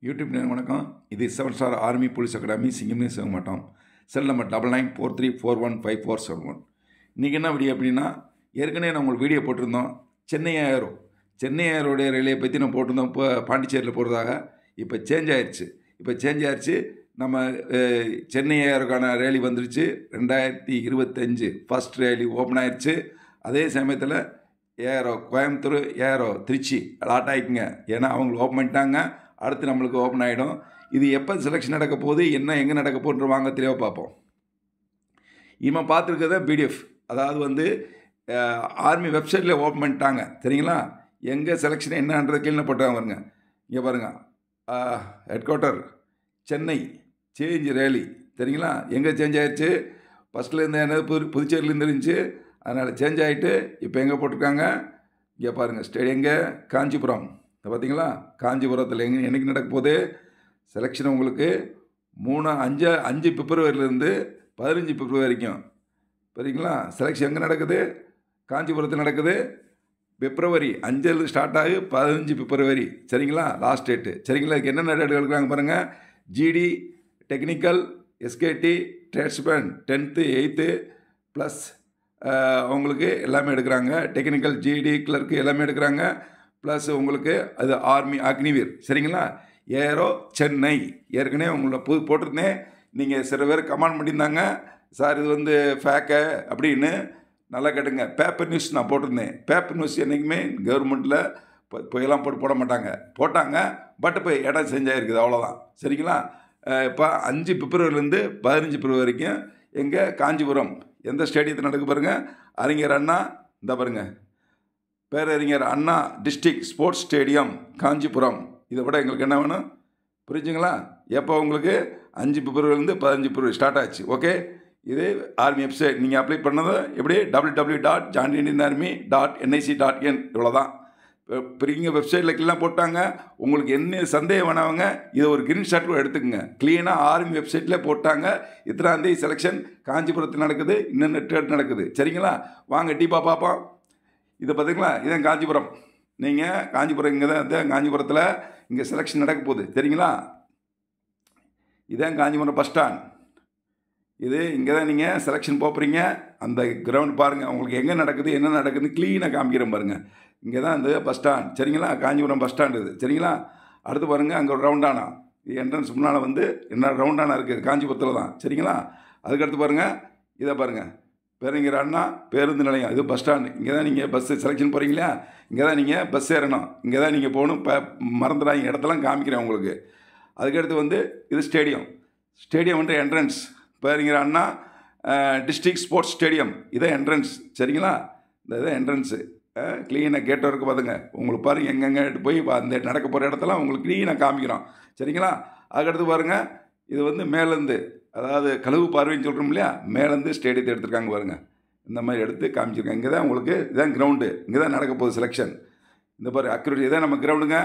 YouTube நேரம் வணக்கம். இது 7 ஸ்டார் ஆர்மி போலீஸ் அகாடமி சிங்கம்னே சிவ மாட்டோம். செல் நம்பர் 9943415471. இன்றைக்கி என்ன வீடியோ அப்படின்னா, ஏற்கனவே நான் உங்களுக்கு வீடியோ போட்டிருந்தோம். சென்னை ஏரோடைய ரயிலை பற்றி நான் போட்டிருந்தோம். இப்போ பாண்டிச்சேரியில் போகிறதாக இப்போ சேஞ்ச் ஆயிடுச்சு. நம்ம சென்னை ஏரோக்கான ரேலி வந்துருச்சு. 2025 ஃபஸ்ட் ரேலி ஓப்பன் ஆயிடுச்சு. அதே சமயத்தில் aero Coimbatore, aero Tiruchi lot ஆகிக்குங்க. ஏன்னா அவங்க ஓப்பன் பண்ணிட்டாங்க. அடுத்து நம்மளுக்கு ஓப்பன் ஆகிடும். இது எப்போ செலெக்ஷன் நடக்க போகுது, எங்கே நடக்க போகுதுன்ற வாங்க தெளிவாக பார்ப்போம். இவன் பார்த்துருக்கிறத பிடிஎஃப், அதாவது ஆர்மி வெப்சைட்டில் ஓப்பன் பண்ணிட்டாங்க. சரிங்களா? எங்கே செலெக்ஷன் என்னன்றது கீழே போட்டாங்க பாருங்க. இங்கே பாருங்கள், head quarter Chennai, change rally. சரிங்களா? எங்கே சேஞ்ச் ஆகிடுச்சு? ஃபஸ்ட்லேருந்து என்னது புதுச்சேரியிலேருந்து இருந்துச்சு, அதனால் சேஞ்ச் ஆகிட்டு இப்போ எங்கே போட்டிருக்காங்க இங்கே பாருங்கள். ஸ்டேடியம் எங்கே? காஞ்சிபுரம். பார்த்தீங்களா? காஞ்சிபுரத்தில் என்றைக்கு நடக்க போகுது செலெக்ஷன்? உங்களுக்கு 5 பிப்ரவரியிலேருந்து 15 பிப்ரவரி வரைக்கும். சரிங்களா? செலெக்ஷன் எங்கே நடக்குது? காஞ்சிபுரத்தில் நடக்குது. பிப்ரவரி 5 ஸ்டார்ட் ஆகி 15 பிப்ரவரி. சரிங்களா? Last date. சரிங்களா? இதுக்கு என்னென்ன டேட் எடுக்கிறாங்க பாருங்கள். GD, technical, SKT, tradesman 10th 8th plus உங்களுக்கு எல்லாமே எடுக்கிறாங்க. டெக்னிக்கல், ஜிடி, கிளர்க்கு எல்லாமே எடுக்கிறாங்க. ப்ளஸ் உங்களுக்கு அது ஆர்மி அக்னிவீர். சரிங்களா? ஏரோ சென்னை ஏற்கனவே உங்களை போட்டிருந்தேன். நீங்கள் சில பேர் கமெண்ட் பண்ணியிருந்தாங்க, சார் இது ஃபேக்க அப்படின்னு. நல்லா கேட்டுங்க. பேப்பர் நியூஸ் நான் போட்டிருந்தேன். பேப்பர் நியூஸ் என்றைக்குமே கவர்மெண்ட்டில் போயெல்லாம் போட மாட்டாங்க. போட்டாங்க, பட் இப்போ இடம் செஞ்சாயிருக்குது, அவ்வளோதான். சரிங்களா? இப்போ 5 பிப்ரவரிலேருந்து 15 பிப்ரவரி வரைக்கும் எங்கே? காஞ்சிபுரம். எந்த ஸ்டேடியத்தில் நடக்க பாருங்கள்? அறிஞர் அண்ணா, இந்த பாருங்கள், பேரறிஞர் அண்ணா டிஸ்ட்ரிக்ட் ஸ்போர்ட்ஸ் ஸ்டேடியம், காஞ்சிபுரம். இதை விட எங்களுக்கு என்ன வேணும்? புரிஞ்சுங்களா? எப்போ உங்களுக்கு 5 பிப்ரவரிலேருந்து 15 பிப்ரவரி ஸ்டார்ட் ஆச்சு. ஓகே, இது ஆர்மி வெப்சைட். நீங்கள் அப்ளை பண்ணது எப்படி? www.joinindianarmy.nic.in. இவ்வளோதான். இப்போ இங்கே வெப்சைட்டில் கீழே போட்டாங்க. உங்களுக்கு என்ன சந்தேகம் வேணாவங்க, இதை ஒரு ஸ்க்ரீன்ஷாட் கூட எடுத்துக்கங்க. க்ளீனாக ஆர்மி வெப்சைட்டில் போட்டாங்க. இத்தனாம் தேதி செலெக்ஷன் காஞ்சிபுரத்தில் நடக்குது, இன்னும் டேட் நடக்குது. சரிங்களா? வாங்க டீப்பாக பார்ப்போம். இதை பார்த்திங்களா? இதான் காஞ்சிபுரம். நீங்கள் காஞ்சிபுரம் இங்கே தான் காஞ்சிபுரத்தில் இங்கே செலெக்ஷன் நடக்க போகுது. சரிங்களா? இதான் காஞ்சிபுரம் பஸ் ஸ்டாண்ட். இது இங்கே தான் நீங்கள் செலெக்ஷன் போகிறீங்க. அந்த கிரவுண்ட் பாருங்கள். உங்களுக்கு எங்கே நடக்குது, என்ன நடக்குதுன்னு க்ளீனாக காமிக்கிறேன் பாருங்கள். இங்கே தான் இந்த பஸ் ஸ்டாண்ட். சரிங்களா? காஞ்சிபுரம் பஸ் ஸ்டாண்டு இது. சரிங்களா? அடுத்து பாருங்கள், அங்கே ஒரு ரவுண்டானா. இது என்ட்ரன்ஸ் முன்னால் என்ன ரவுண்டானா இருக்குது, காஞ்சிபுரத்தில் தான். சரிங்களா? அதுக்கடுத்து பாருங்கள், இதை பாருங்கள், பேரறிஞர் அண்ணா பேருந்து நிலையம். இது பஸ் ஸ்டாண்டு. இங்கே தான் நீங்கள் பஸ்ஸு செலெக்ஷன் போகிறீங்களா? இங்கே தான் நீங்கள் பஸ் ஏறணும். இங்கே தான் நீங்கள் போகணும். மறந்துடாங்க, இடத்தெல்லாம் காமிக்கிறேன் உங்களுக்கு. அதுக்கடுத்து இது ஸ்டேடியம் என்ட்ரன்ஸ். பேரறிஞர் அண்ணா டிஸ்ட்ரிக்ட் ஸ்போர்ட்ஸ் ஸ்டேடியம். இதான் என்ட்ரன்ஸ். சரிங்களா? இதான் என்ட்ரன்ஸு. க்ளீனாக கேட் வரைக்கும் பார்த்துங்க. உங்களுக்கு பாருங்கள், எங்கெங்கே போய் அந்த நடக்க போகிற இடத்தெல்லாம் உங்களுக்கு க்ளீனாக காமிக்கிறோம். சரிங்களா? அதுக்கடுத்து பாருங்கள், இது மேலேருந்து, அதாவது கழுவு பார்வைன்னு சொல்கிறோம் இல்லையா, மேலேருந்து ஸ்டேடியத்தை எடுத்துருக்காங்க பாருங்கள். இந்த மாதிரி எடுத்து காமிச்சிருக்காங்க. இங்கே தான் உங்களுக்கு இதான் கிரவுண்டு. இங்கே தான் நடக்க போகுது செலெக்ஷன். இந்த பாரு அக்யூரேட். இதான் நம்ம கிரவுண்டுங்க.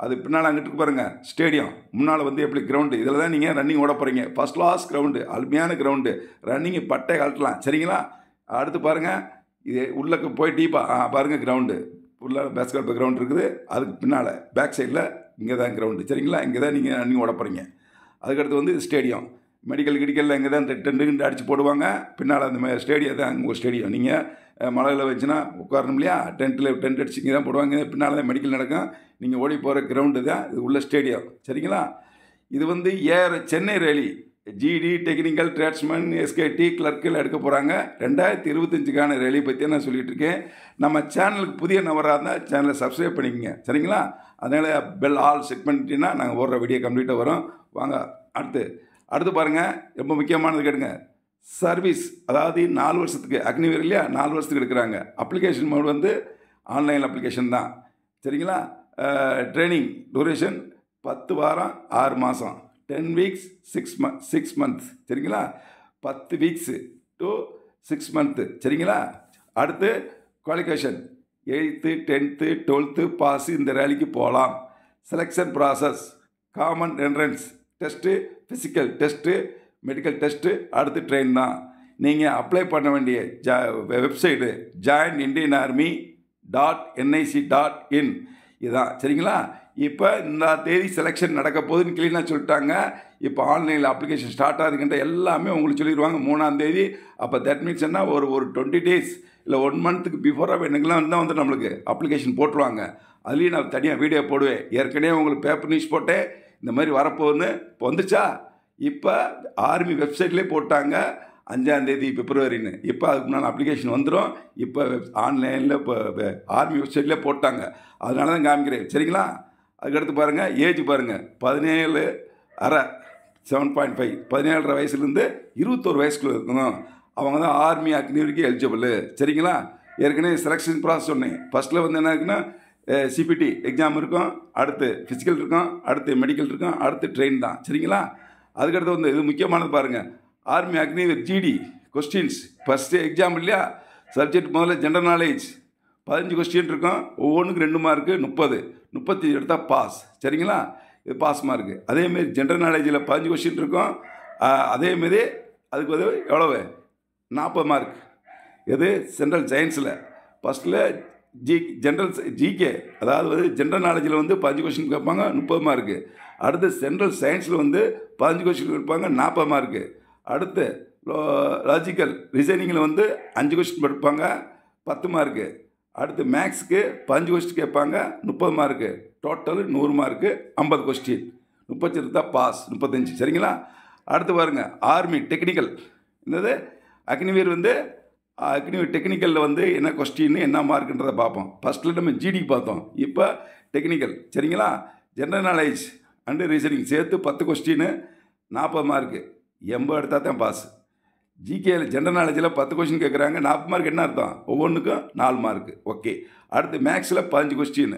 அது பின்னால் அங்கிட்டு பாருங்கள் ஸ்டேடியம். முன்னால் எப்படி கிரவுண்டு. இதில் தான் நீங்கள் ரன்னிங் ஓட போகிறீங்க. ஃபஸ்ட் கிளாஸ் கிரவுண்டு, அருமையான கிரவுண்டு. ரன்னிங்கு பட்டை கழட்டலாம். சரிங்களா? அடுத்து பாருங்கள், இது உள்ளக்கு போய் டீப்பாக பாருங்கள் கிரவுண்டு. ஃபுல்லாக பேஸ்கெட் கிரவுண்ட் இருக்குது. அதுக்கு பின்னால் பேக் சைடில் இங்கே தான் கிரவுண்டு. சரிங்களா? இங்கே தான் நீங்கள் ரன்னிங் ஓட போகிறீங்க. அதுக்கடுத்து இது ஸ்டேடியம். மெடிக்கல் இங்கே தான் டென்ட்டு அடித்து போடுவாங்க. பின்னால் அந்த மாதிரி ஸ்டேடியம் தான் உங்கள் ஸ்டேடியம். நீங்கள் மழையில் வச்சுன்னா உட்காரணும் இல்லையா, டென்ட் அடிச்சு இங்கே தான் போடுவாங்க. பின்னால் தான் மெடிக்கல் நடக்கும். நீங்கள் ஓடி போகிற கிரவுண்டு தான் இது உள்ள ஸ்டேடியம். சரிங்களா? இது Chennai rally. GD, technical, tradesman, SKT, கிளர்க்கில் எடுக்க போகிறாங்க. 2025க்கான ரேலி பற்றி நான் சொல்லிகிட்டு இருக்கேன். நம்ம சேனலுக்கு புதிய நபராக இருந்தால் சேனலை சப்ஸ்கிரைப் பண்ணிக்கோங்க. சரிங்களா? அதனால் பெல் ஆல் செக் பண்ணிட்டீங்கன்னா நாங்கள் ஓடுற வீடியோ கம்ப்ளீட்டாக வரும். வாங்க அடுத்து பாருங்கள், ரொம்ப முக்கியமானது கேட்டுங்க. சர்வீஸ், அதாவது 4 வருஷத்துக்கு அக்னிவீர் இல்லையா, 4 வருஷத்துக்கு எடுக்கிறாங்க. அப்ளிகேஷன் மோட் ஆன்லைன் அப்ளிகேஷன் தான். சரிங்களா? ட்ரைனிங் டூரேஷன் 10 வாரம் 6 மாதம், 10 weeks 6 months. சரிங்களா? 10 weeks to 6 months. சரிங்களா? அடுத்து qualification 8th 10th 12th pass இந்த ரேலிக்கு போகலாம். Selection process, common entrance test, physical test, medical test, அடுத்து ட்ரெயின் தான். நீங்கள் அப்ளை பண்ண வேண்டிய வெப்சைட்டு joinindianarmy.nic.in. இதுதான் சரிங்களா. இப்போ இந்த தேதி செலெக்ஷன் நடக்க போகுதுன்னு க்ளீனாக சொல்லிட்டாங்க. இப்போ ஆன்லைனில் அப்ளிகேஷன் ஸ்டார்ட் ஆகுதுங்கிட்ட எல்லாமே உங்களுக்கு சொல்லிடுவாங்க 3ஆம் தேதி. அப்போ தட் மீன்ஸ் என்ன, ஒரு 20 டேஸ் இல்லை 1 மந்த்துக்கு பிஃபோராக எனக்குலாம் தான் வந்து நம்மளுக்கு அப்ளிகேஷன் போட்டுருவாங்க. அதுலேயும் நான் தனியாக வீடியோ போடுவேன். ஏற்கனவே உங்களுக்கு பேப்பர் நியூஸ் போட்டேன், இந்த மாதிரி வரப்போகுதுன்னு. இப்போ வந்துச்சா, இப்போ ஆர்மி வெப்சைட்லேயே போட்டாங்க 5ஆம் தேதி பிப்ரவரின்னு. இப்போ அதுக்கு முன்னாடி அப்ளிகேஷன் வந்துடும். இப்போ ஆன்லைனில் இப்போ ஆர்மி வெப்சைட்லேயே போட்டாங்க. அதனால தான் காமிக்கிறேன் சரிங்களா. அதுக்கடுத்து பாருங்கள், ஏஜ் பாருங்கள் 17.5 7.5 17.5 வயசுலேருந்து 21 வயசுக்குள்ள இருக்கணும். அவங்க தான் ஆர்மி அக்னிவிக்கு எலிஜிபிள் சரிங்களா. ஏற்கனவே செலெக்ஷன் ப்ராசஸ் சொன்னேன். ஃபஸ்ட்டில் வந்து என்ன இருக்குன்னா சிபிடி எக்ஸாம் இருக்கும், அடுத்து ஃபிசிக்கல் இருக்கும், அடுத்து மெடிக்கல் இருக்கும், அடுத்து ட்ரெயின் தான் சரிங்களா. அதுக்கடுத்து வந்து இது முக்கியமானது பாருங்கள், army Agniveer GD questions first exam இல்லையா. சப்ஜெக்ட் முதல்ல ஜென்ரல் நாலேஜ் 15 கொஸ்டின் இருக்கும், ஒவ்வொன்றுக்கு 2 மார்க்கு 30 35 எடுத்தால் பாஸ் சரிங்களா. இது பாஸ் மார்க்கு. அதேமாரி ஜென்ரல் நாலேஜில் 15 கொஸ்டின் இருக்கும். அதேமாரி அதுக்கு வந்து எவ்வளவு 40 மார்க். எது சென்ட்ரல் சயின்ஸில் ஃபஸ்ட்டில் ஜென்ரல் ஜிகே, அதாவது வந்து ஜென்ரல் நாலேஜில் வந்து 15 கொஸ்டின் கேட்பாங்க 30 மார்க்கு. அடுத்து சென்ட்ரல் சயின்ஸில் வந்து 15 கொஸ்டின் கேட்பாங்க 40 மார்க்கு. அடுத்து லாஜிக்கல் ரீசனிங்கில் வந்து 5 கொஸ்டின் படிப்பாங்க 10 மார்க்கு. அடுத்து மேக்ஸுக்கு 15 கொஸ்டின் கேட்பாங்க 30 மார்க்கு. Total 100 mark 50 question. 30 எடுத்தால் பாஸ் 35 சரிங்களா. அடுத்து பாருங்கள், ஆர்மி டெக்னிக்கல். என்னது அக்னிவீர் வந்து அக்னிவீர் டெக்னிக்கலில் வந்து என்ன கொஸ்டின் என்ன மார்க்குன்றதை பார்ப்போம். ஃபஸ்ட்டில் நம்ம ஜிடி பார்த்தோம், இப்போ டெக்னிக்கல் சரிங்களா. ஜென்ரல் நாலேஜ் அண்டு ரீசனிங் சேர்த்து 10 கொஸ்டின் 40 மார்க்கு. 80 எடுத்தால் தான் பாஸ். ஜிகேயில் ஜென்ரல் நாலேஜில் 10 கொஸ்டின் கேட்குறாங்க, 40 மார்க். என்ன அர்த்தம், ஒவ்வொன்றுக்கும் 4 மார்க்கு. ஓகே. அடுத்து மேக்ஸில் 15 கொஸ்டின்,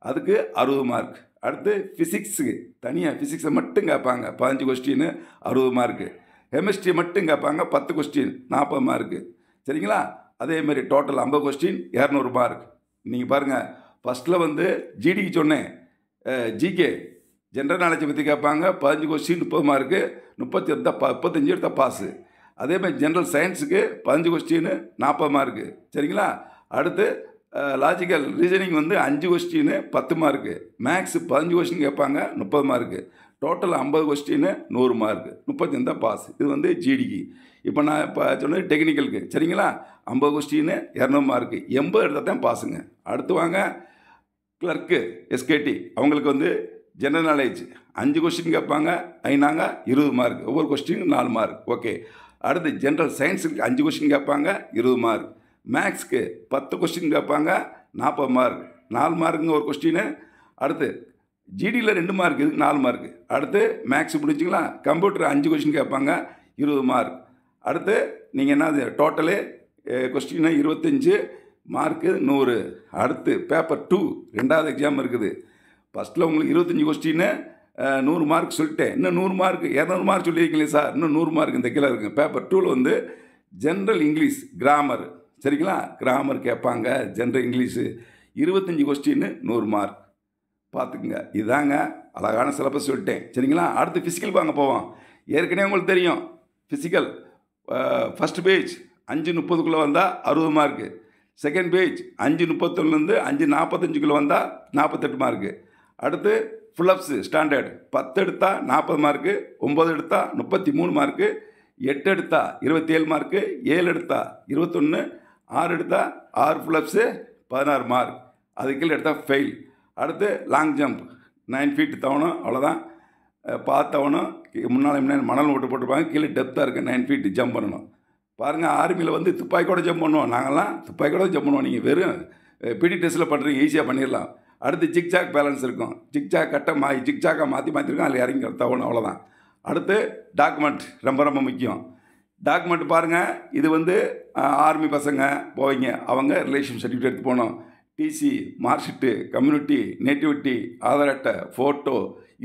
அதுக்கு 60 மார்க். அடுத்து ஃபிசிக்ஸுக்கு தனியாக ஃபிசிக்ஸை மட்டும் கேட்பாங்க 15 கொஸ்டின் 60 மார்க்கு. கெமிஸ்ட்ரி மட்டும் கேட்பாங்க 10 கொஸ்டின் 40 மார்க்கு சரிங்களா. அதேமாரி டோட்டல் 50 கொஸ்டின் 200 மார்க். நீங்கள் பாருங்கள், ஃபஸ்ட்டில் வந்து ஜிடிக்கு சொன்னேன், ஜிகே ஜென்ரல் நாலேஜை பற்றி கேட்பாங்க 15 கொஸ்டின் 30 மார்க்கு. 35 எடுத்தால் பாஸு. அதேமாதிரி ஜென்ரல் சயின்ஸுக்கு 15 கொஸ்டின் 40 மார்க்கு சரிங்களா. அடுத்து லாஜிக்கல் ரீசனிங் வந்து 5 கொஸ்டின் 10 மார்க்கு. மேக்ஸ் 15 கொஸ்டின் கேட்பாங்க 30 மார்க்கு. Total 50 question 100 mark. 35 தான் பாஸ். இது வந்து ஜிடிக்கு. இப்போ நான் இப்போ சொன்னது டெக்னிக்கலுக்கு சரிங்களா. 50 கொஸ்டின் 200 மார்க்கு. 80 எடுத்தால் தான் பாஸுங்க. அடுத்து வாங்க, கிளர்க்கு எஸ்கேடி, அவங்களுக்கு வந்து ஜென்ரல் நாலேஜ் 5 கொஸ்டின் கேட்பாங்க, ஐநாங்க 20 மார்க். ஒவ்வொரு கொஸ்டினுக்கு 4 மார்க். ஓகே. அடுத்து ஜென்ரல் சயின்ஸுக்கு 5 கொஸ்டின் கேட்பாங்க 20 மார்க். மேக்ஸ்க்கு 10 கொஸ்டின் கேட்பாங்க 40 மார்க். 4 மார்க்குங்க ஒரு கொஸ்டின். அடுத்து ஜிடியில் 2 மார்க், இதுக்கு 4 மார்க்கு. அடுத்து மேக்ஸ் முடிஞ்சுங்களா. கம்ப்யூட்டர் 5 கொஸ்டின் கேட்பாங்க 20 மார்க். அடுத்து நீங்கள் என்னது டோட்டலு கொஸ்டின் 25 மார்க்கு 100. அடுத்து பேப்பர் 2 2வது எக்ஸாம் இருக்குது. ஃபஸ்ட்டில் உங்களுக்கு 25 கொஸ்டின்னு 100 மார்க் சொல்லிட்டேன். இன்னும் 100 மார்க் 200 மார்க் சொல்லியிருக்கீங்களே சார், இன்னும் 100 மார்க் இந்த கீழே இருக்குங்க. பேப்பர் 2வில் வந்து ஜென்ரல் இங்கிலீஷ் கிராமர் சரிங்களா. கிராமர் கேட்பாங்க ஜென்ரல் இங்கிலீஷு 25 கொஸ்டின்னு 100 மார்க். பார்த்துக்குங்க, இதாங்க அழகான சிலபஸ் சொல்லிட்டேன் சரிங்களா. அடுத்து ஃபிசிக்கல் வாங்க போவோம். ஏற்கனவே உங்களுக்கு தெரியும், ஃபிசிக்கல் ஃபஸ்ட் பேஜ் 5:30 வந்தால் 60 மார்க்கு. செகண்ட் பேஜ் 5:31 5:45 வந்தால் 48 மார்க்கு. அடுத்து ஃபுல்லப்ஸு ஸ்டாண்டர்ட் 10 எடுத்தால் 40 மார்க்கு, 9 எடுத்தால் 33 மார்க்கு, 8 எடுத்தால் 27 மார்க்கு, 7 எடுத்தால் 21, 6 எடுத்தால் 6 ஃபுல்லப்ஸு 16 மார்க். அதுக்கு எடுத்தால் ஃபெயில். அடுத்து லாங் ஜம்ப் 9 ஃபீட் தவணும், அவ்வளோதான். பார்த்தவனும் முன்னால் மணல் ஓட்டு போட்டுருப்பாங்க, கீழே டெப்த்தாக இருக்குது 9 ஃபீட் ஜம்ப் பண்ணணும். பாருங்கள், ஆர்மியில் வந்து துப்பாக்கியோட ஜம்ப் பண்ணுவோம். நாங்கள்லாம் துப்பாக்கியோட ஜம்ப் பண்ணுவோம். நீங்கள் வெறும் பிடி டெஸ்ட்டில் பண்ணுறீங்க, ஈஸியாக பண்ணிடலாம். அடுத்து ஜிக்ஜாக் பேலன்ஸ் இருக்கும். ஜிக்ஜாக் கட்டை ஜிக்ஜாக்காக மாற்றிருக்கோம், அதில் இறங்கி தவணும், அவ்வளோதான். அடுத்து டாக்குமெண்ட் ரொம்ப ரொம்ப முக்கியம். டாக்குமெண்ட் பாருங்கள், இது வந்து ஆர்மி பசங்க போவீங்க, அவங்க ரிலேஷன் சர்டிஃபிகேட் எடுத்து போகணும். TC, mark sheet, community, nativity, Aadhaar அட்டை, ஃபோட்டோ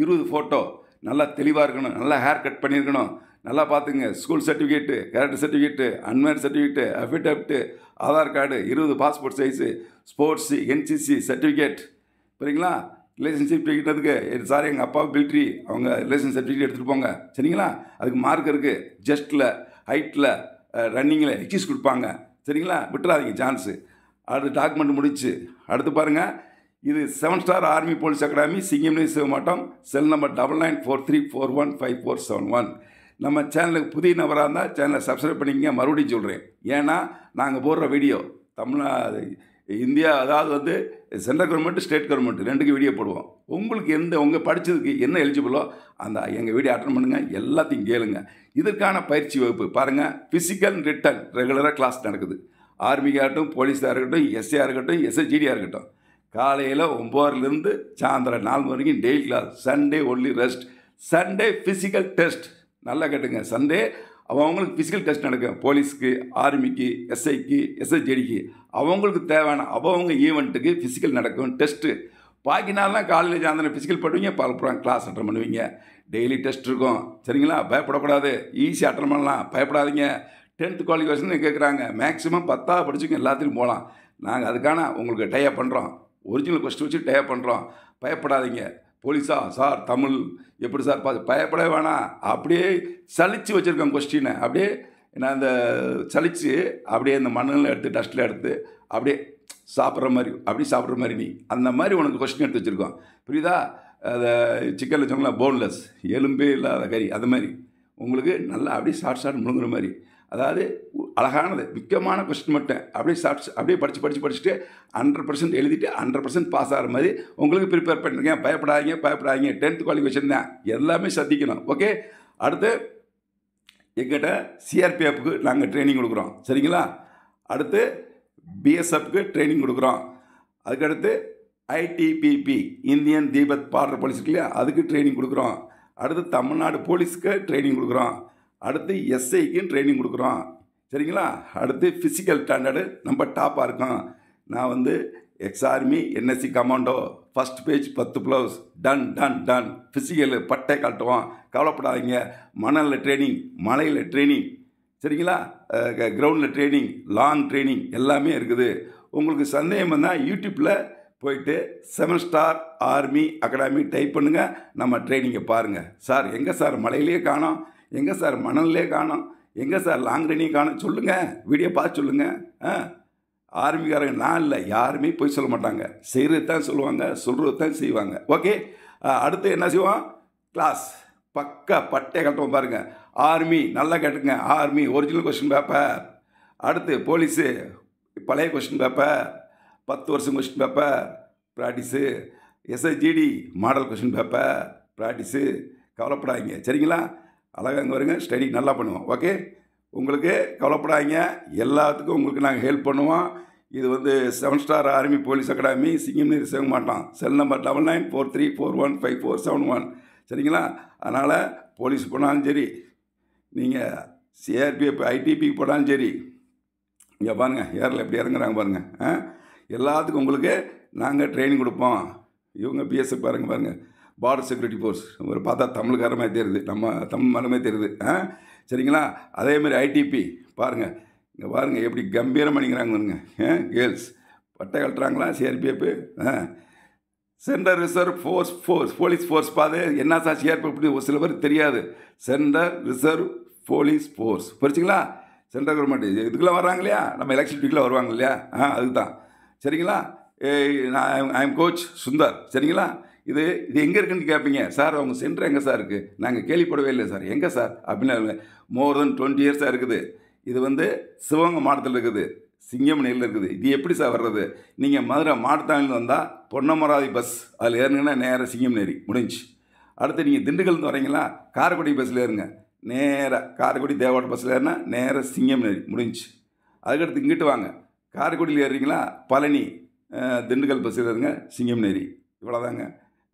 20 ஃபோட்டோ, நல்லா தெளிவாக இருக்கணும், நல்லா ஹேர் கட் பண்ணியிருக்கணும். நல்லா பார்த்துங்க. School certificate, character certificate, unmarried certificate, அஃபிடவிட்டு, Aadhaar card 20 passport size, sports, NCC certificate சரிங்களா. ரிலேஷன்ஷிப் டிக்கெட்டுக்கு சார் எங்கள் அப்பா மிலிட்ரி, அவங்க ரிலேஷன் சர்டிஃபிகேட் எடுத்துகிட்டு போங்க சரிங்களா. அதுக்கு மார்க் இருக்குது. ஜஸ்ட்டில், ஹைட்டில், ரன்னிங்கில் எக்ஸிஸ் கொடுப்பாங்க சரிங்களா. விட்டுறாதீங்க சான்ஸு. அடுத்து டாக்குமெண்ட் முடிச்சு. அடுத்து பாருங்கள், இது 7 ஸ்டார் ஆர்மி போலீஸ் அகாடமி, சிங்கம்நேரி சிவமாட்டம், செல் நம்பர் 9943415471. நம்ம சேனலுக்கு புதிய நபராக இருந்தால் சேனலை சப்ஸ்கிரைப் பண்ணிக்கங்க. மறுபடியும் சொல்கிறேன், ஏன்னா நாங்கள் போடுற வீடியோ இந்தியா, அதாவது வந்து சென்ட்ரல் கவர்மெண்ட், ஸ்டேட் கவர்மெண்ட் ரெண்டுக்கு வீடியோ போடுவோம். உங்களுக்கு உங்கள் படித்ததுக்கு என்ன எலிஜிபிளோ அந்த எங்கள் வீடியோ அட்டன் பண்ணுங்கள், எல்லாத்தையும் கேளுங்க. இதற்கான பயிற்சி வகுப்பு பாருங்கள், ஃபிசிக்கல் ரிட்டன் ரெகுலராக கிளாஸ் நடக்குது. ஆர்மிக்காக இருக்கட்டும், போலீஸாக இருக்கட்டும், எஸ்ஏஆர் இருக்கட்டும், எஸ்ஐஜிடியாக இருக்கட்டும். காலையில் 9 சாயந்தரம் 4 வரைக்கும் daily class. Sunday only rest. Sunday physical test. நல்லா கேட்டுங்க, சண்டே அவங்களுக்கு ஃபிசிக்கல் டெஸ்ட் நடக்கும். போலீஸுக்கு, ஆர்மிக்கு, எஸ்ஐக்கு, எஸ்ஐஜிடிக்கு அவங்களுக்கு தேவையான அவங்க ஈவெண்ட்டுக்கு ஃபிசிக்கல் நடக்கும் டெஸ்ட்டு. பாக்கி நாள்லாம் காலையில் சாயந்தரம் ஃபிசிக்கல் பண்ணுவீங்க, பலப்புறம் கிளாஸ் அட்டன் பண்ணுவீங்க. டெய்லி டெஸ்ட் இருக்கும், சரிங்களா? பயப்படக்கூடாது, ஈஸியாக அட்டன் பண்ணலாம், பயப்படாதீங்க. 10th குவாலிஃபிகேஷன் கேட்குறாங்க, மேக்ஸிமம் 10வது படிச்சுங்க, எல்லாத்துலையும் போகலாம். நாங்கள் அதுக்கான உங்களுக்கு டைப் பண்ணுறோம், ஒரிஜினல் கொஸ்டின் வச்சு டைப் பண்ணுறோம். பயப்படாதீங்க. போலீஸா சார், தமிழ் எப்படி சார் பார்த்து பயப்பட வேணாம். அப்படியே சலித்து வச்சுருக்கேன் கொஸ்டினை, அப்படியே நான் அந்த சலித்து அப்படியே இந்த மண்ணில் எடுத்து டஸ்ட்டில் எடுத்து அப்படியே சாப்பிட்ற மாதிரி நீ அந்த மாதிரி உனக்கு கொஸ்டின் எடுத்து வச்சுருக்கோம், புரியுதா? அதை சிக்கனில் சொன்னால் போன்லெஸ், எலும்பே இல்லாத கறி, அது மாதிரி உங்களுக்கு நல்லா அப்படியே ஷார்ட் முழுங்குற மாதிரி. அதாவது அழகானது, முக்கியமான கொஸ்டின் மட்டும் அப்படியே படிச்சுட்டு 100% எழுதிட்டு 100% பாஸ் ஆகிற மாதிரி உங்களுக்கு ப்ரிப்பேர் பண்ணிருக்கேன். பயப்படாதீங்க. 10th குவாலிஃபிகேஷன் தான், எல்லாமே சந்திக்கணும். ஓகே, அடுத்து எங்கிட்ட சிஆர்பிஎஃப்க்கு நாங்கள் ட்ரைனிங் கொடுக்குறோம், சரிங்களா? அடுத்து பிஎஸ்எஃப்க்கு ட்ரைனிங் கொடுக்குறோம். அதுக்கடுத்து ஐடிபிபி, இந்தியன் தீபத் பார்டர் போலீஸ் இருக்கு இல்லையா, அதுக்கு ட்ரைனிங் கொடுக்குறோம். அடுத்து தமிழ்நாடு போலீஸுக்கு ட்ரைனிங் கொடுக்குறோம். அடுத்து எஸ்ஐக்கும் ட்ரைனிங் கொடுக்குறோம், சரிங்களா? அடுத்து ஃபிசிக்கல் ஸ்டாண்டர்டு நம்ம டாப்பாக இருக்கோம். நான் வந்து ex army, NSC commando, first page 10 ப்ளவுஸ், டன். ஃபிசிக்கல் பட்டை காட்டுவோம், கவலைப்படாதீங்க. மணலில் ட்ரைனிங், மலையில் ட்ரைனிங், சரிங்களா? கிரவுண்டில் ட்ரைனிங், லாங் ட்ரைனிங் எல்லாமே இருக்குது. உங்களுக்கு சந்தேகம் வந்தால் யூடியூப்பில் போயிட்டு 7 ஸ்டார் ஆர்மி அகாடமி டைப் பண்ணுங்கள், நம்ம ட்ரைனிங்கை பாருங்கள். சார் எங்கே சார் மலையிலே காணோம், எங்கே சார் மணல்லே காணோம், எங்கே சார் லாங் ட்ரைனிங் காணோம் சொல்லுங்கள், வீடியோ பார்த்து சொல்லுங்கள். ஆர்மிக்காரங்க நான் இல்லை, யாருமே போய் சொல்ல மாட்டாங்க, செய்கிறது தான் சொல்லுவாங்க, சொல்கிறது தான் செய்வாங்க. ஓகே, அடுத்து என்ன செய்வோம்? கிளாஸ் பக்கா பட்டை கட்டுவோம் பாருங்கள். ஆர்மி நல்லா கேட்டுங்க, ஆர்மி ஒரிஜினல் கொஸ்டின் பேப்பர். அடுத்து போலீஸு பழைய கொஸ்டின் பேப்பர், 10 வருஷம் question paper practice. SI GD model question paper practice. கவலைப்படாதீங்க, சரிங்களா? அழகாக இங்கே வருங்க, ஸ்டடி நல்லா பண்ணுவோம். ஓகே, உங்களுக்கு கவலைப்படாதீங்க, எல்லாத்துக்கும் உங்களுக்கு நாங்கள் ஹெல்ப் பண்ணுவோம். இது வந்து 7 ஸ்டார் ஆர்மி போலீஸ் அகாடமி, சிங்கம்நேரி சிவமாட்டம், செல் நம்பர் 9943415471, சரிங்களா? அதனால் போலீஸ் போனாலும் சரி, நீங்கள் சிஆர்பிஎஃப் ஐடிபிக்கு போனாலும் சரி, இங்கே பாருங்கள் ஏரில் எப்படி இறங்குறாங்க பாருங்கள். எல்லாத்துக்கும் உங்களுக்கு நாங்கள் ட்ரைனிங் கொடுப்போம். இவங்க பிஎஸ்எஃப் பாருங்கள், பார்டர் செக்யூரிட்டி ஃபோர்ஸ், ஒரு பார்த்தா தமிழ்காரமே தெரியுது, நம்ம தமிழ் மனமே தெரியுது, சரிங்களா? அதேமாதிரி ஐடிபி பாருங்கள், இங்கே பாருங்கள் எப்படி கம்பீரம் பண்ணிக்கிறாங்க பாருங்க. கேர்ள்ஸ் பட்டை கட்டுறாங்களா? CRPF, central reserve force police force. பாது என்ன சார் சிஆர்பிஎஃப், ஒரு சில பேருக்கு தெரியாது. சென்ட்ரல் ரிசர்வ் போலீஸ் ஃபோர்ஸ், புரிச்சுங்களா? சென்ட்ரல் கவர்மெண்ட் இதுக்கெல்லாம் வர்றாங்க இல்லையா, நம்ம எலெக்ஷன் வீக்கில் வருவாங்க இல்லையா, அதுக்கு தான், சரிங்களா? ஐ எம் கோச் சுந்தர், சரிங்களா? இது எங்கே இருக்குன்னு கேட்பீங்க. சார் அவங்க சென்டர் எங்கே சார் இருக்குது? நாங்கள் கேள்விப்படவே இல்லை சார், எங்கே சார் அப்படின்னு. மோர் தென் 20 இயர்ஸாக இருக்குது. இது வந்து சிவகங்கை மாவட்டத்தில் இருக்குது, சிங்கம்நேரியில் இருக்குது. இது எப்படி சார் வர்றது? நீங்கள் மதுரை மாவட்டத்தாண்டில் வந்தால் பொன்னமராதி பஸ் அதில் ஏறுங்கன்னா நேராக சிங்கம்நேரி முடிஞ்சு. அடுத்து நீங்கள் திண்டுக்கல்லேருந்து வரீங்களா, காரைக்குடி பஸ்ஸில் ஏறுங்க, நேராக காரைக்குடி தேவாட பஸ்ஸில் ஏறினா நேராக சிங்கம்நேரி முடிஞ்சு. அதுக்கடுத்து இங்கிட்டு வாங்க, காரைக்குடியில் ஏறுறீங்களா, பழனி திண்டுக்கல் பஸ்ஸில் ஏறுங்க, சிங்கம்நேரி. இவ்வளோதாங்க.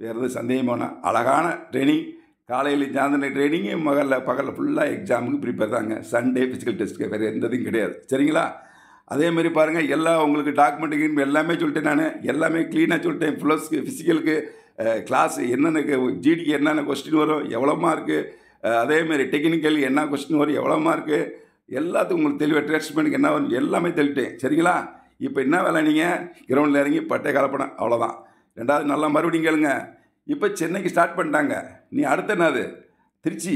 வேறு எதுவும் சந்தேகமான அழகான ட்ரைனிங். காலையில் சாயந்தரம் ட்ரைனிங்கு, பகலில் ஃபுல்லாக எக்ஸாமுக்கு ப்ரிப்பேர் தாங்க. சண்டே ஃபிசிக்கல் டெஸ்ட்டுக்கு வேறு எந்த இதுவும் கிடையாது, சரிங்களா? அதேமாதிரி பாருங்கள், எல்லாம் உங்களுக்கு டாக்குமெண்ட்டுக்கு எல்லாமே சொல்லிட்டேன். நான் எல்லாமே க்ளீனாக சொல்லிட்டேன். ப்ளஸ்க்கு ஃபிசிக்கலுக்கு கிளாஸ் என்னென்ன, ஜிடிக்கு என்னென்ன கொஸ்டின் வரும், எவ்வளோ மார்க்கு, அதேமாரி டெக்னிக்கல் என்ன கொஸ்டின் வரும், எவ்வளோ மார்க்கு, எல்லாத்துக்கும் உங்களுக்கு தெளிவாக ட்ரீட்மெண்ட்டுக்கு என்ன வரும் எல்லாமே தெளிட்டேன், சரிங்களா? இப்போ என்ன வேலை, நீங்கள் கிரவுண்டில் இறங்கி பட்டை கலப்படம், அவ்வளோதான். ரெண்டாவது நல்லா மறுபடியும் கேளுங்க, இப்போ சென்னைக்கு ஸ்டார்ட் பண்ணிட்டாங்க. நீ அடுத்த என்னது திருச்சி,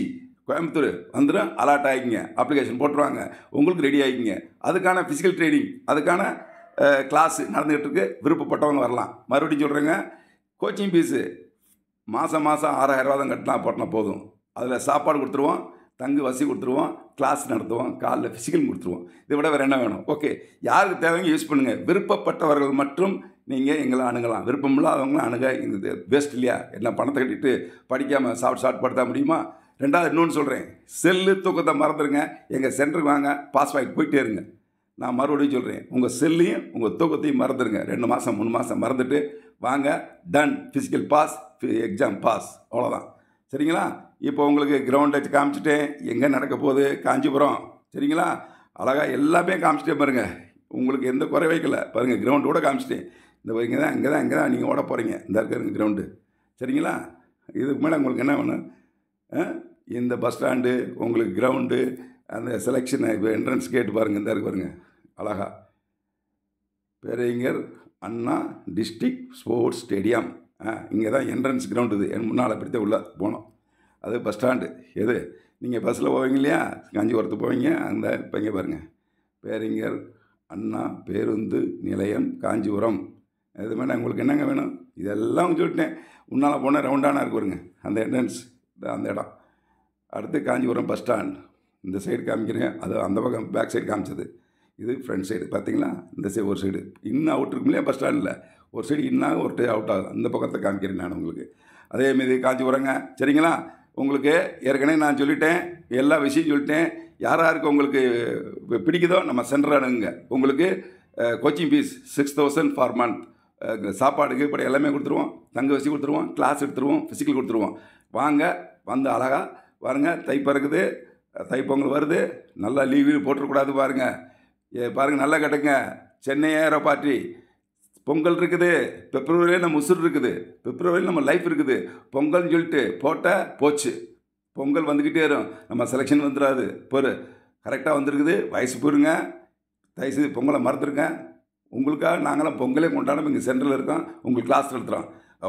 கோயம்புத்தூர் வந்துடும், அலாட் ஆகிக்கிங்க, அப்ளிகேஷன் போட்டுருவாங்க, உங்களுக்கு ரெடி ஆகிக்கிங்க. அதுக்கான ஃபிசிக்கல் ட்ரைனிங், அதுக்கான கிளாஸு நடந்துகிட்டு இருக்கு. விருப்பப்பட்டவங்க வரலாம். மறுபடியும் சொல்கிறேங்க, கோச்சிங் ஃபீஸு மாதம் 6,000 தான் போட்டினா போதும். அதில் சாப்பாடு கொடுத்துருவோம், தங்கு வசதி கொடுத்துருவோம், கிளாஸ் நடத்துவோம், காலைல ஃபிசிக்கல் கொடுத்துருவோம். இதை விட வேறு என்ன வேணும்? ஓகே, யாருக்கு தேவைங்க யூஸ் பண்ணுங்கள். விருப்பப்பட்டவர்கள் மட்டும் நீங்கள் எங்களை அணுகலாம். விருப்பம் இல்லாதவங்களும் அணுக இது பெஸ்ட் இல்லையா? என்ன பணத்தை கட்டிட்டு படிக்காமல் சாப்பிட்டு படுத்த முடியுமா? ரெண்டாவது இன்னொன்று சொல்கிறேன், செல்லு தூக்கத்தை மறந்துடுங்க. எங்கள் சென்டருக்கு வாங்க, பாஸ் வாங்கிட்டு போயிட்டே இருங்க. நான் மறுபடியும் சொல்கிறேன், உங்கள் செல்லையும் உங்கள் தூக்கத்தையும் மறந்துடுங்க. 2 மாதம் 3 மாதம் மறந்துட்டு வாங்க. Done, physical pass, exam pass, அவ்வளோதான். சரிங்களா? இப்போ உங்களுக்கு கிரவுண்ட் வச்சு காமிச்சிட்டேன். எங்கே நடக்க போகுது? காஞ்சிபுரம். சரிங்களா? அழகாக எல்லாமே காமிச்சிட்டே பாருங்கள். உங்களுக்கு எந்த குறை வைக்கல பாருங்கள். கிரவுண்டு கூட காமிச்சிட்டேன். இந்த இங்கே தான் நீங்கள் ஓட போகிறீங்க. இந்த இருக்கிற கிரவுண்டு. சரிங்களா? இதுக்கு மேலே உங்களுக்கு என்ன வேணும்? இந்த பஸ் ஸ்டாண்டு, உங்களுக்கு கிரவுண்டு, அந்த செலெக்ஷன் என்ட்ரன்ஸ் கேட்டு பாருங்கள். இந்த இருக்கு பாருங்கள் அழகா. பேரறிஞர் அண்ணா டிஸ்ட்ரிக்ட் ஸ்போர்ட்ஸ் ஸ்டேடியம். இங்கே தான் என்ட்ரன்ஸ் கிரவுண்டு. இது என் முன்னால் அப்படித்தான் உள்ளே போனோம். அது பஸ் ஸ்டாண்டு. எது நீங்கள் பஸ்ஸில் போவீங்க இல்லையா, காஞ்சிபுரத்துக்கு போவீங்க, அந்த இப்போ இங்கே பாருங்கள், பேரறிஞர் அண்ணா பேருந்து நிலையம் காஞ்சிபுரம். இது மாதிரி உங்களுக்கு என்னங்க வேணும்? இதெல்லாம் சொல்லிட்டேன். முன்னால் போனால் ரவுண்டானா இருக்கு பாருங்க, அந்த என்ட்ரன்ஸ், அந்த இடம். அடுத்து காஞ்சிபுரம் பஸ் ஸ்டாண்ட். இந்த சைடு காமிக்கிறேன், அது அந்த பக்கம் பேக் சைடு காமிச்சது. இது ஃப்ரண்ட் சைடு பார்த்தீங்களா? இந்த சைடு ஒரு சைடு இன்னும் அவுட் இருக்கும் இல்லையா, பஸ் ஸ்டாண்டில் ஒரு சைடு இன்னாகும், ஒரு சைடு அவுட் ஆகும். அந்த பக்கத்தை காமிக்கிறேன் நான் உங்களுக்கு. அதேமாரி காஞ்சிபுரங்க. சரிங்களா? உங்களுக்கு ஏற்கனவே நான் சொல்லிட்டேன், எல்லா விஷயம் சொல்லிட்டேன். யாருக்கு உங்களுக்கு பிடிக்குதோ நம்ம சென்டர் அணுகுங்க. உங்களுக்கு கோச்சிங் ஃபீஸ் 6,000 ஃபார் மந்த். சாப்பாடுக்கு இப்படி எல்லாமே கொடுத்துருவோம், தங்க வசதி கொடுத்துருவோம், கிளாஸ் எடுத்துருவோம், ஃபிசிக்கல் கொடுத்துருவோம். வாங்க, வந்து அழகாக பாருங்க. தை பிறகுது, தைப்பொங்கல் வருது. நல்லா லீவு போட்டுறக்கூடாது பாருங்கள். பாருங்கள், நல்லா கட்டுங்க. சென்னை ஏரோ பார்ட்டி பொங்கல் இருக்குது. பிப்ரவரியில் நம்ம உசுர் இருக்குது. பிப்ரவரியில் நம்ம லைஃப் இருக்குது. பொங்கல்னு சொல்லிட்டு போட்டால் போச்சு. பொங்கல் வந்துக்கிட்டே வரும். நம்ம செலெக்ஷன் வந்துடாது. பொறு கரெக்டாக வந்துருக்குது. வயசு போயிருங்க. தயவுசெய்து பொங்கலை மறந்துருங்க. உங்களுக்காக நாங்களாம் பொங்கலே கொண்டாட இங்கே சென்டரில் இருக்கோம். உங்களுக்கு கிளாஸ் எடுத்துகிறோம்.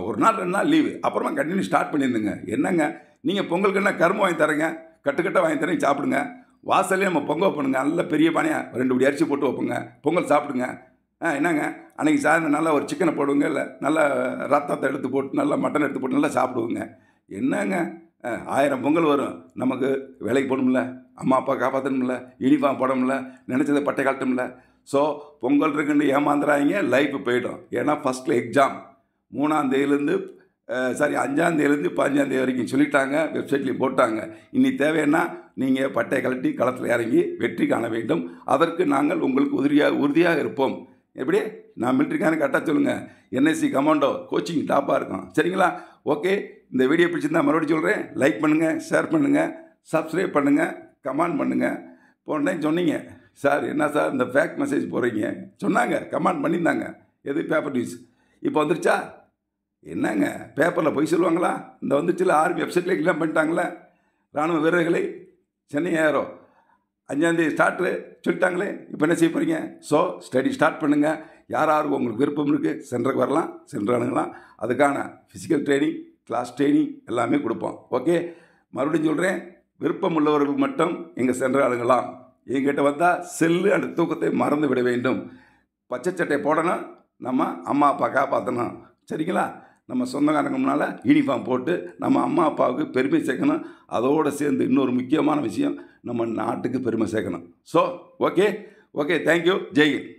ஒரு நாள் 2 நாள் லீவு, அப்புறமா கண்டினியூ ஸ்டார்ட் பண்ணியிருந்துங்க. என்னங்க நீங்கள் பொங்கலுக்கு என்ன கரும்பு வாங்கி தரேங்க, கட்டுக்கட்டாக வாங்கி தரேன், சாப்பிடுங்க. வாசல்லே நம்ம பொங்கல் வைப்பணுங்க. நல்ல பெரிய பானையாக 2 படி அரிசி போட்டு வைப்போங்க. பொங்கல் சாப்பிடுங்க. என்னங்க அன்றைக்கி சாயந்தரம் நல்லா ஒரு சிக்கனை போடுவோங்க, இல்லை நல்லா ரத்தத்தை எடுத்து போட்டு, நல்லா மட்டன் எடுத்து போட்டு நல்லா சாப்பிடுவோங்க. என்னங்க 1000 பொங்கல் வரும். நமக்கு வேலைக்கு போகணும்ல, அம்மா அப்பா காப்பாற்றணும்ல, யூனிஃபார்ம் போடணும்ல, நினச்சதை பட்டை காட்டணும்ல. ஸோ பொங்கல் இருக்குன்னு ஏமாந்துறாங்க, லைஃப் போயிடும். ஏன்னா ஃபஸ்ட்டில் எக்ஸாம் 3ஆம் தேதியிலேருந்து 5ஆம் தேதியிலேருந்து 15ஆம் தேதி வரைக்கும் சொல்லிட்டாங்க, வெப்சைட்லேயும் போட்டாங்க. இனி தேவைன்னா நீங்கள் பட்டை கழட்டி களத்தில் இறங்கி வெற்றி காண வேண்டும். அதற்கு நாங்கள் உங்களுக்கு உறுதியாக இருப்போம். எப்படி? நான் மிலிட்ரிக்கான கரெக்டாக சொல்லுங்கள். என்எஸ்சி கமாண்டோ கோச்சிங் டாப்பாக இருக்கும். சரிங்களா? ஓகே, இந்த வீடியோ பிடிச்சிருந்தா மறுபடியும் சொல்கிறேன், லைக் பண்ணுங்கள், ஷேர் பண்ணுங்கள், சப்ஸ்கிரைப் பண்ணுங்கள், கமெண்ட் பண்ணுங்கள். போன டைம் சொன்னீங்க, சார் என்ன சார் இந்த ஃபேக் மெசேஜ் போடுறீங்க சொன்னாங்க, கமெண்ட் பண்ணியிருந்தாங்க. எது பேப்பர் நியூஸ் இப்போ வந்துருச்சா? என்னங்க பேப்பரில் போய் சொல்லுவாங்களா? இந்த வந்துச்சுல, ஆர்மி வெப்சைட்டில் எல்லாம் பண்ணிட்டாங்களே. இராணுவ வீரர்களை சென்னை ஏரோ 5ஆம் தேதி ஸ்டார்ட்டு சொல்லிட்டாங்களே. இப்போ என்ன செய்ய போகிறீங்க? ஸோ ஸ்டடி ஸ்டார்ட் பண்ணுங்கள். யாருக்கு உங்களுக்கு விருப்பம் இருக்குது சென்டருக்கு வரலாம், சென்டர் அணுகலாம். அதுக்கான ஃபிசிக்கல் ட்ரைனிங், கிளாஸ் ட்ரைனிங் எல்லாமே கொடுப்போம். ஓகே, மறுபடியும் சொல்கிறேன், விருப்பம் உள்ளவர்கள் மட்டும் எங்கள் சென்டர் அணுகலாம். எங்கிட்ட வந்தால் செல்லு அந்த தூக்கத்தை மறந்து விட வேண்டும். பச்சை சட்டை போடணும், நம்ம அம்மா அப்பா காப்பாற்றணும். சரிங்களா? நம்ம சொந்தக்காரங்க முன்னால் யூனிஃபார்ம் போட்டு நம்ம அம்மா அப்பாவுக்கு பெருமை சேர்க்கணும். அதோடு சேர்ந்து இன்னொரு முக்கியமான விஷயம், நம்ம நாட்டுக்கு பெருமை சேர்க்கணும். So okay, thank you, Jai Hind.